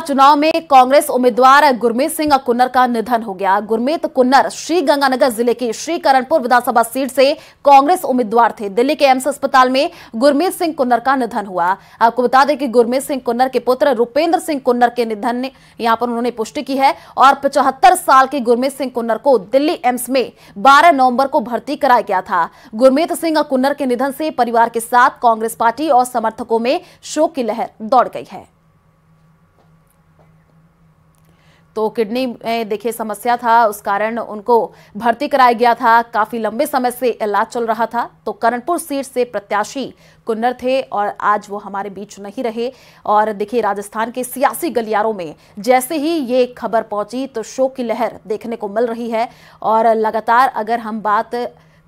चुनाव में कांग्रेस उम्मीदवार गुरमीत सिंह कुन्नर का निधन हो गया। गुरमीत कुन्नर श्रीगंगानगर जिले की श्रीकरणपुर विधानसभा सीट से कांग्रेस उम्मीदवार थे। दिल्ली के एम्स अस्पताल में गुरमीत सिंह कुन्नर का निधन हुआ। आपको बता दें कि गुरमीत सिंह कुन्नर के पुत्र रूपेंद्र सिंह कुन्नर के निधन ने यहां पर उन्होंने पुष्टि की है और 75 साल के गुरमीत सिंह कुन्नर को दिल्ली एम्स में 12 नवंबर को भर्ती कराया गया था। गुरमीत सिंह कुन्नर के निधन से परिवार के साथ कांग्रेस पार्टी और समर्थकों में शोक की लहर दौड़ गई है। तो किडनी में देखिए समस्या था, उस कारण उनको भर्ती कराया गया था। काफी लंबे समय से इलाज चल रहा था। तो करणपुर सीट से प्रत्याशी कुन्नर थे और आज वो हमारे बीच नहीं रहे। और देखिए राजस्थान के सियासी गलियारों में जैसे ही ये खबर पहुंची तो शोक की लहर देखने को मिल रही है। और लगातार अगर हम बात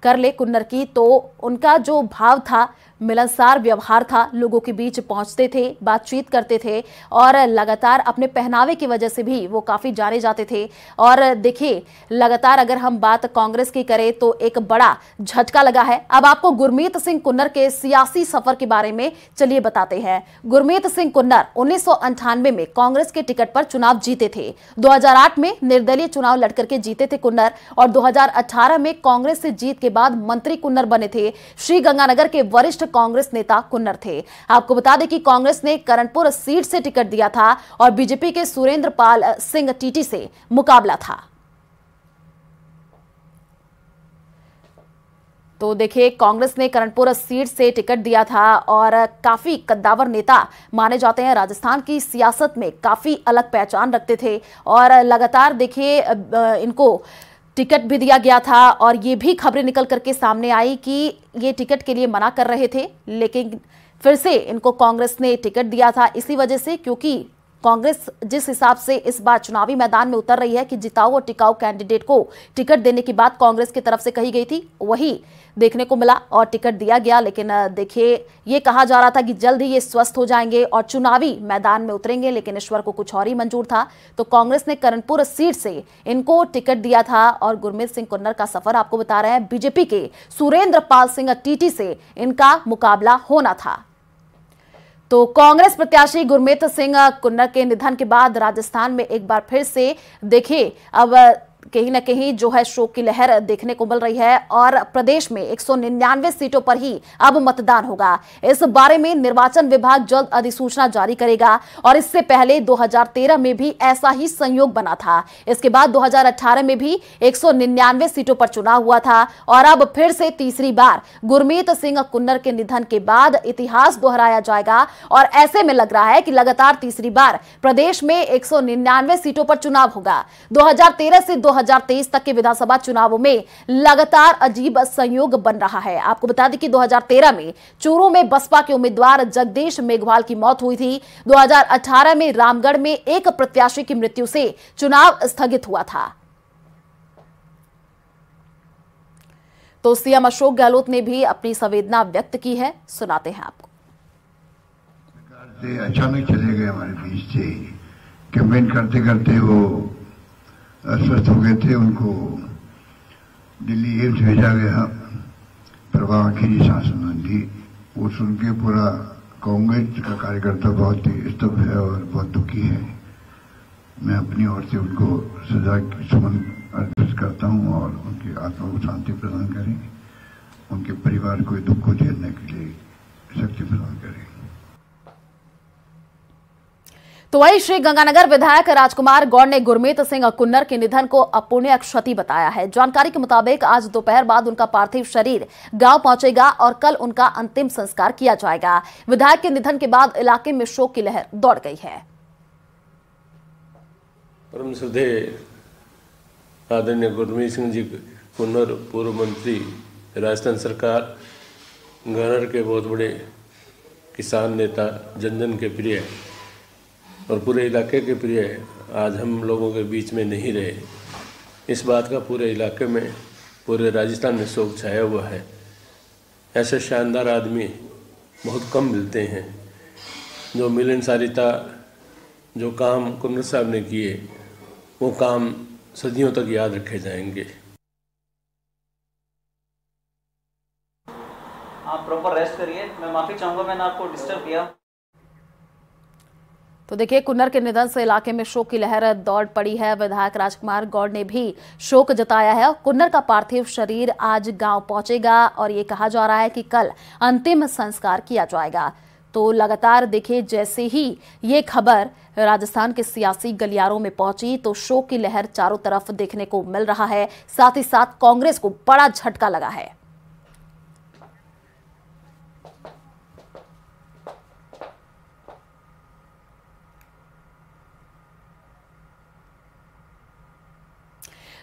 कर ले कुन्नर की तो उनका जो भाव था, मिलनसार व्यवहार था, लोगों के बीच पहुंचते थे, बातचीत करते थे और लगातार अपने पहनावे की वजह से भी वो काफी जाने जाते थे। और देखिए लगातार अगर हम बात कांग्रेस की करें तो एक बड़ा झटका लगा है। अब आपको गुरमीत सिंह कुन्नर के सियासी सफर के बारे में चलिए बताते हैं। गुरमीत सिंह कुन्नर 1998 में कांग्रेस के टिकट पर चुनाव जीते थे। 2008 में निर्दलीय चुनाव लड़कर के जीते थे कुन्नर और 2018 में कांग्रेस से जीत के बाद मंत्री कुन्नर बने थे। श्रीगंगानगर के वरिष्ठ कांग्रेस नेता कुन्नर थे। आपको बता दें कि कांग्रेस ने करणपुर सीट से टिकट दिया था और बीजेपी के सुरेंद्र पाल सिंह टीटी से मुकाबला था। तो देखिए कांग्रेस ने करणपुर सीट से टिकट दिया था और काफी कद्दावर नेता माने जाते हैं। राजस्थान की सियासत में काफी अलग पहचान रखते थे और लगातार देखिए इनको टिकट भी दिया गया था और ये भी खबरें निकल करके सामने आई कि ये टिकट के लिए मना कर रहे थे, लेकिन फिर से इनको कांग्रेस ने टिकट दिया था इसी वजह से क्योंकि कांग्रेस जिस हिसाब से इस बार चुनावी मैदान में उतर रही है कि जिताऊ और टिकाऊ कैंडिडेट को टिकट देने की बात कांग्रेस की तरफ से कही गई थी, वही देखने को मिला और टिकट दिया गया। लेकिन देखिए ये कहा जा रहा था कि जल्द ही ये स्वस्थ हो जाएंगे और चुनावी मैदान में उतरेंगे, लेकिन ईश्वर को कुछ और ही मंजूर था। तो कांग्रेस ने करणपुर सीट से इनको टिकट दिया था और गुरमीत सिंह कुन्नर का सफर आपको बता रहे हैं। बीजेपी के सुरेंद्र पाल सिंह टीटी से इनका मुकाबला होना था। तो कांग्रेस प्रत्याशी गुरमीत सिंह कुन्नर के निधन के बाद राजस्थान में एक बार फिर से देखिए अब कहीं ना कहीं जो है शोक की लहर देखने को मिल रही है और प्रदेश में 199 सीटों पर ही अब मतदान होगा। इस बारे में निर्वाचन विभाग जल्द अधिसूचना जारी करेगा और इससे पहले 2013 में भी ऐसा ही संयोग बना था। इसके बाद 2018 में भी 199 सीटों पर चुनाव हुआ था और अब फिर से तीसरी बार गुरमीत सिंह कुन्नर के निधन के बाद इतिहास दोहराया जाएगा और ऐसे में लग रहा है कि लगातार तीसरी बार प्रदेश में 199 सीटों पर चुनाव होगा। 2013 से 2023 तक के विधानसभा चुनावों में लगातार अजीब संयोग बन रहा है। आपको बता दें कि 2013 में चूरू में बसपा के उम्मीदवार जगदीश मेघवाल की मौत हुई थी। 2018 में रामगढ़ में एक प्रत्याशी की मृत्यु से चुनाव स्थगित हुआ था। तो सीएम अशोक गहलोत ने भी अपनी संवेदना व्यक्त की है, सुनाते हैं आपको। अचानक चले गए हमारे बीच से, कैंपेन करते करते वो अस्वस्थ हो गए थे, उनको दिल्ली एम्स भेजा गया। प्रभा आखिरी सांस ली, वो सुन के पूरा कांग्रेस का कार्यकर्ता बहुत ही स्तब्ध है और बहुत दुखी है। मैं अपनी ओर से उनको सदा सुमन अर्पित करता हूं और उनकी आत्मा को शांति प्रदान करें, उनके परिवार को दुख को झेलने के लिए शक्ति प्रदान करें। तो वही श्रीगंगानगर विधायक राजकुमार गौड़ ने गुरमीत सिंह कुन्नर के निधन को अपूर्णीय क्षति बताया है। जानकारी के मुताबिक आज दोपहर बाद उनका पार्थिव शरीर गांव पहुंचेगा और कल उनका अंतिम संस्कार किया जाएगा। विधायक के निधन के बाद इलाके में शोक की लहर दौड़ गई है। परम श्रद्धेय आदरणीय गुरमीत सिंह जी कुन्नर, पूर्व मंत्री, राजस्थान सरकार, गणर के बहुत बड़े किसान नेता, जन जन के प्रिय और पूरे इलाके के प्रिय आज हम लोगों के बीच में नहीं रहे। इस बात का पूरे इलाके में, पूरे राजस्थान में शोक छाया हुआ है। ऐसे शानदार आदमी बहुत कम मिलते हैं। जो मिलनसारिता, जो काम कुन्नर साहब ने किए, वो काम सदियों तक याद रखे जाएंगे। आप प्रॉपर रेस्ट करिए। मैं माफ़ी चाहूँगा मैंने आपको डिस्टर्ब किया। तो देखिए, कुन्नर के निधन से इलाके में शोक की लहर दौड़ पड़ी है। विधायक राजकुमार गौड़ ने भी शोक जताया है। कुन्नर का पार्थिव शरीर आज गांव पहुंचेगा और ये कहा जा रहा है कि कल अंतिम संस्कार किया जाएगा। तो लगातार देखिए, जैसे ही ये खबर राजस्थान के सियासी गलियारों में पहुंची तो शोक की लहर चारों तरफ देखने को मिल रहा है। साथ ही साथ कांग्रेस को बड़ा झटका लगा है।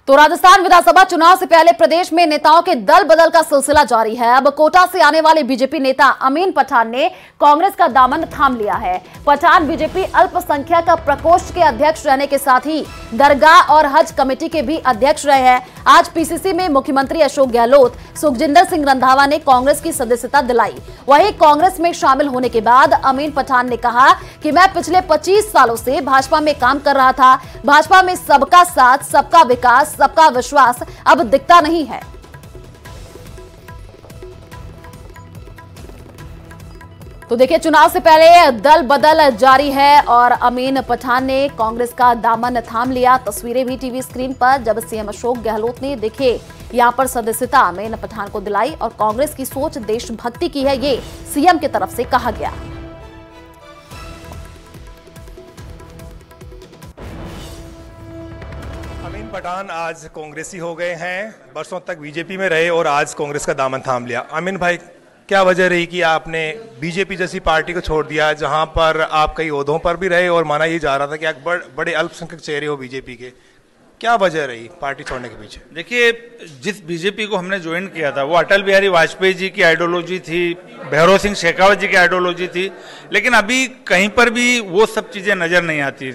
तो राजस्थान विधानसभा चुनाव से पहले प्रदेश में नेताओं के दल बदल का सिलसिला जारी है। अब कोटा से आने वाले बीजेपी नेता अमीन पठान ने कांग्रेस का दामन थाम लिया है। पठान बीजेपी अल्पसंख्यक प्रकोष्ठ के अध्यक्ष रहने के साथ ही दरगाह और हज कमेटी के भी अध्यक्ष रहे हैं। आज पीसीसी में मुख्यमंत्री अशोक गहलोत, सुखजिंदर सिंह रंधावा ने कांग्रेस की सदस्यता दिलाई। वहीं कांग्रेस में शामिल होने के बाद अमीन पठान ने कहा कि मैं पिछले 25 सालों से भाजपा में काम कर रहा था। भाजपा में सबका साथ, सबका विकास, सबका विश्वास अब दिखता नहीं है। तो देखिए, चुनाव से पहले दल बदल जारी है और अमीन पठान ने कांग्रेस का दामन थाम लिया। तस्वीरें भी टीवी स्क्रीन पर, जब सीएम अशोक गहलोत ने देखिए यहां पर सदस्यता अमीन पठान को दिलाई और कांग्रेस की सोच देशभक्ति की है, ये सीएम की तरफ से कहा गया। अमीन पठान आज कांग्रेसी हो गए हैं। बरसों तक बीजेपी में रहे और आज कांग्रेस का दामन थाम लिया। अमीन भाई, क्या वजह रही कि आपने बीजेपी जैसी पार्टी को छोड़ दिया, जहां पर आप कई ओहदों पर भी रहे और माना ये जा रहा था कि आप बड़े अल्पसंख्यक चेहरे हो बीजेपी के? क्या वजह रही पार्टी छोड़ने के पीछे? देखिए, जिस बीजेपी को हमने ज्वाइन किया था वो अटल बिहारी वाजपेयी जी की आइडियोलॉजी थी, भैरव सिंह शेखावत जी की आइडियोलॉजी थी, लेकिन अभी कहीं पर भी वो सब चीजें नजर नहीं आती।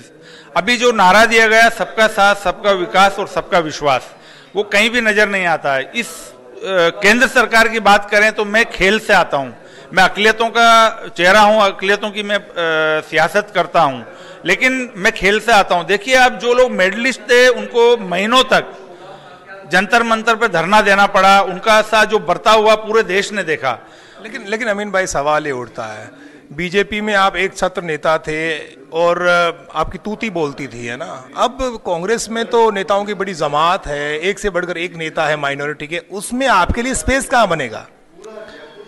अभी जो नारा दिया गया सबका साथ, सबका विकास और सबका विश्वास, वो कहीं भी नजर नहीं आता है। इस केंद्र सरकार की बात करें तो मैं खेल से आता हूं, मैं अकलियतों का चेहरा हूं, अकलियतों की मैं सियासत करता हूं, लेकिन मैं खेल से आता हूं। देखिए, अब जो लोग मेडलिस्ट थे उनको महीनों तक जंतर मंतर पे धरना देना पड़ा, उनका साथ जो बर्ताव हुआ पूरे देश ने देखा। लेकिन अमीन भाई, सवाल ये उठता है, बीजेपी में आप एक छत्र नेता थे और आपकी तूती बोलती थी, है ना? अब कांग्रेस में तो नेताओं की बड़ी जमात है, एक से बढ़कर एक नेता है माइनॉरिटी के, उसमें आपके लिए स्पेस कहाँ बनेगा?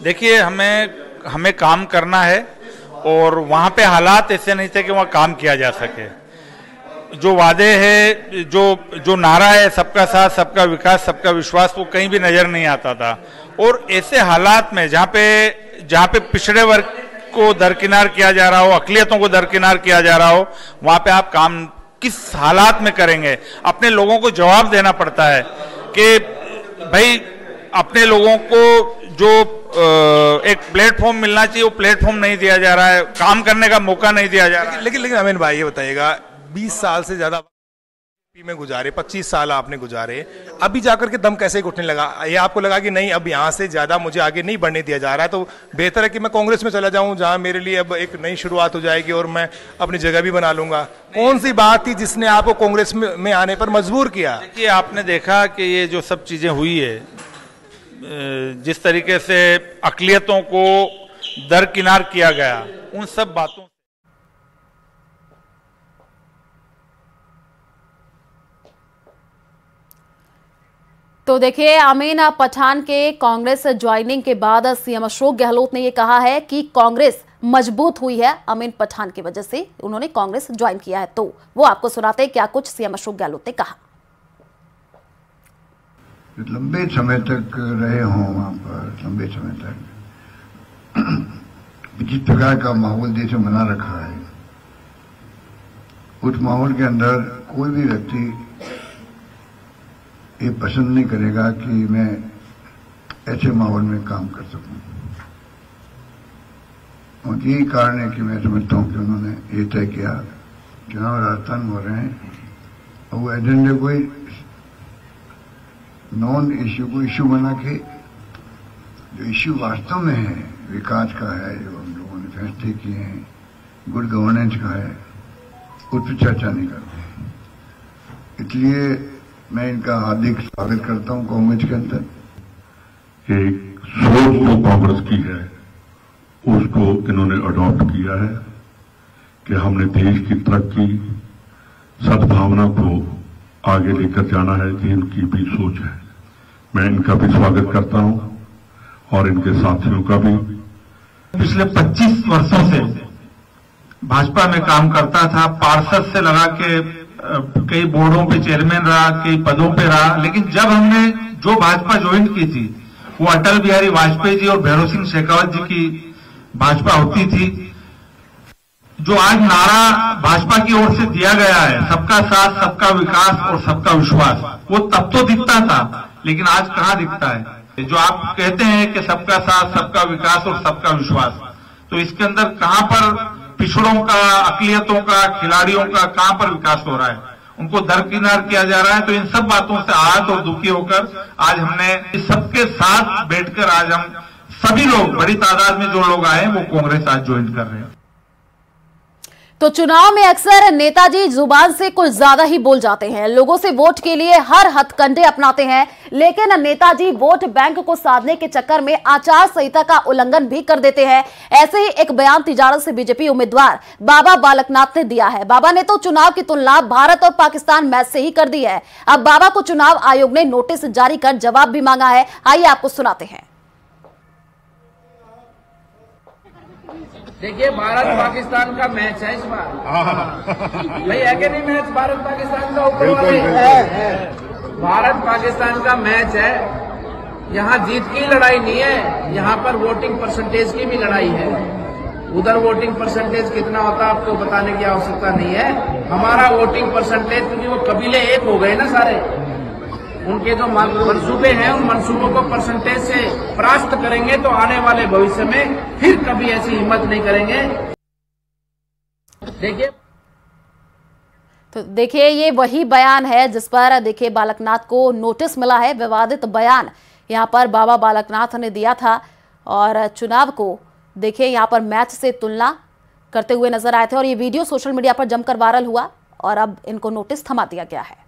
देखिए, हमें काम करना है और वहां पे हालात ऐसे नहीं थे कि वहां काम किया जा सके। जो वादे है, जो नारा है सबका साथ, सबका विकास, सबका विश्वास, वो कहीं भी नजर नहीं आता था। और ऐसे हालात में जहाँ पे पिछड़े वर्ग को दरकिनार किया जा रहा हो, अकलियतों को दरकिनार किया जा रहा हो, वहां पे आप काम किस हालात में करेंगे? अपने लोगों को जवाब देना पड़ता है कि भाई, अपने लोगों को जो एक प्लेटफॉर्म मिलना चाहिए वो प्लेटफॉर्म नहीं दिया जा रहा है, काम करने का मौका नहीं दिया जा रहा है। लेकिन अमीन भाई, ये बताइएगा, 20 साल से ज्यादा में गुजारे, 25 साल आपने गुजारे, अभी जाकर के दम कैसे घुटने लगा? ये आपको लगा कि नहीं, अब यहाँ से ज्यादा मुझे आगे नहीं बढ़ने दिया जा रहा है, तो बेहतर है कि मैं कांग्रेस में चला जाऊं, जहां मेरे लिए अब एक नई शुरुआत हो जाएगी और मैं अपनी जगह भी बना लूंगा? कौन सी बात थी जिसने आपको कांग्रेस में आने पर मजबूर किया? देखिए, आपने देखा कि ये जो सब चीजें हुई है, जिस तरीके से अकलियतों को दरकिनार किया गया, उन सब बातों तो देखिए, अमीन पठान के कांग्रेस ज्वाइनिंग के बाद सीएम अशोक गहलोत ने यह कहा है कि कांग्रेस मजबूत हुई है अमीन पठान की वजह से, उन्होंने कांग्रेस ज्वाइन किया है। तो वो आपको सुनाते हैं क्या कुछ सीएम अशोक गहलोत ने कहा। लंबे समय तक रहे हों वहां पर, लंबे समय तक जिस प्रकार का माहौल देश में बना रखा है, उस माहौल के अंदर कोई भी व्यक्ति ये पसंद नहीं करेगा कि मैं ऐसे माहौल में काम कर सकूं। और यही कारण है कि मैं समझता हूं कि उन्होंने ये तय किया, चुनाव राजस्थान हो रहे हैं और वो एजेंडे कोई नॉन इश्यू को इश्यू बना के, जो इश्यू वास्तव में है, विकास का है, जो हम लोगों ने फैसले किए हैं, गुड गवर्नेंस का है, उस पर चर्चा नहीं करते। इसलिए मैं इनका हार्दिक स्वागत करता हूं कांग्रेस के अंदर। एक सोच जो कांग्रेस की है उसको इन्होंने अडॉप्ट किया है। कि हमने देश की तरक्की, सद्भावना को आगे लेकर जाना है, कि इनकी भी सोच है। मैं इनका भी स्वागत करता हूं और इनके साथियों का भी। पिछले 25 वर्षों से भाजपा में काम करता था, पार्षद से लगा के कई बोर्डों पे चेयरमैन रहा, कई पदों पे रहा, लेकिन जब हमने जो भाजपा ज्वाइन की थी वो अटल बिहारी वाजपेयी जी और भैरव सिंह शेखावत जी की भाजपा होती थी। जो आज नारा भाजपा की ओर से दिया गया है, सबका साथ, सबका विकास और सबका विश्वास, वो तब तो दिखता था, लेकिन आज कहाँ दिखता है? जो आप कहते हैं कि सबका साथ, सबका विकास और सबका विश्वास, तो इसके अंदर कहाँ पर पिछड़ों का, अकलियतों का, खिलाड़ियों का कहां पर विकास हो रहा है? उनको दरकिनार किया जा रहा है। तो इन सब बातों से आहत और दुखी होकर आज हमने सबके साथ बैठकर आज हम सभी लोग, बड़ी तादाद में जो लोग आए, वो कांग्रेस आज ज्वाइन कर रहे हैं। तो चुनाव में अक्सर नेताजी जुबान से कुछ ज्यादा ही बोल जाते हैं, लोगों से वोट के लिए हर हथकंडे अपनाते हैं, लेकिन नेताजी वोट बैंक को साधने के चक्कर में आचार संहिता का उल्लंघन भी कर देते हैं। ऐसे ही एक बयान तिजारत से बीजेपी उम्मीदवार बाबा बालकनाथ ने दिया है। बाबा ने तो चुनाव की तुलना भारत और पाकिस्तान मैच से ही कर दी है। अब बाबा को चुनाव आयोग ने नोटिस जारी कर जवाब भी मांगा है। आइए आपको सुनाते हैं। देखिए, भारत पाकिस्तान का मैच है इस बार। भाई है कि नहीं मैच भारत पाकिस्तान का? ऊपर वाले भारत पाकिस्तान का मैच है। यहाँ जीत की लड़ाई नहीं है, यहाँ पर वोटिंग परसेंटेज की भी लड़ाई है। उधर वोटिंग परसेंटेज कितना होता है आपको बताने की आवश्यकता नहीं है। हमारा वोटिंग परसेंटेज, क्योंकि वो कबीले एक हो गए ना सारे, उनके जो मंसूबे हैं उन मंसूबों को परसेंटेज से परास्त करेंगे तो आने वाले भविष्य में फिर कभी ऐसी हिम्मत नहीं करेंगे। देखिए ये वही बयान है जिस पर देखिए बालकनाथ को नोटिस मिला है। विवादित बयान यहां पर बाबा बालकनाथ ने दिया था और चुनाव को देखिए यहां पर मैच से तुलना करते हुए नजर आए थे और ये वीडियो सोशल मीडिया पर जमकर वायरल हुआ और अब इनको नोटिस थमा दिया गया है।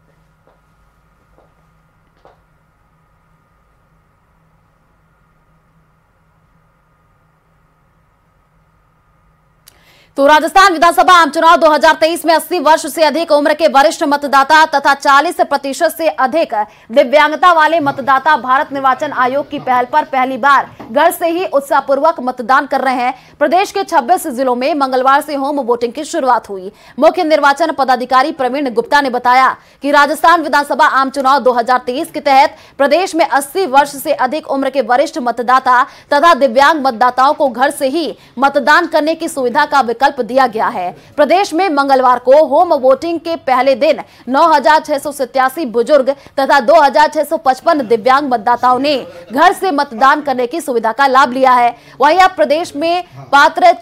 तो राजस्थान विधानसभा आम चुनाव 2023 में 80 वर्ष से अधिक उम्र के वरिष्ठ मतदाता तथा 40% से अधिक दिव्यांगता वाले मतदाता भारत निर्वाचन आयोग की पहल पर पहली बार घर से ही उत्साहपूर्वक मतदान कर रहे हैं। प्रदेश के 26 जिलों में मंगलवार से होम वोटिंग की शुरुआत हुई। मुख्य निर्वाचन पदाधिकारी प्रवीण गुप्ता ने बताया कि राजस्थान विधानसभा आम चुनाव 2023 के तहत प्रदेश में 80 वर्ष से अधिक उम्र के वरिष्ठ मतदाता तथा दिव्यांग मतदाताओं को घर से ही मतदान करने की सुविधा का विकल्प दिया गया है। प्रदेश में मंगलवार को होम वोटिंग के पहले दिन 9,687 बुजुर्ग तथा 2,655 दिव्यांग मतदाताओं ने घर से मतदान करने की सुविधा का लाभ लिया है। वहीं अब प्रदेश में पात्र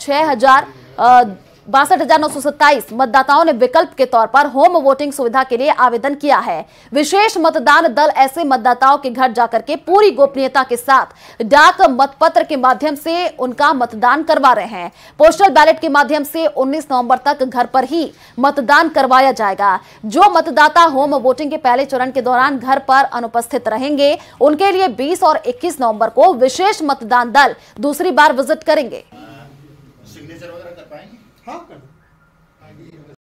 62,927 मतदाताओं ने विकल्प के तौर पर होम वोटिंग सुविधा के लिए आवेदन किया है। विशेष मतदान दल ऐसे मतदाताओं के घर जाकर के पूरी गोपनीयता के साथ डाक मतपत्र के माध्यम से उनका मतदान करवा रहे हैं। पोस्टल बैलेट के माध्यम से 19 नवंबर तक घर पर ही मतदान करवाया जाएगा। जो मतदाता होम वोटिंग के पहले चरण के दौरान घर पर अनुपस्थित रहेंगे उनके लिए 20 और 21 नवंबर को विशेष मतदान दल दूसरी बार विजिट करेंगे। सिग्नेचर वगैरह कर पाएंगे? हाँ, कर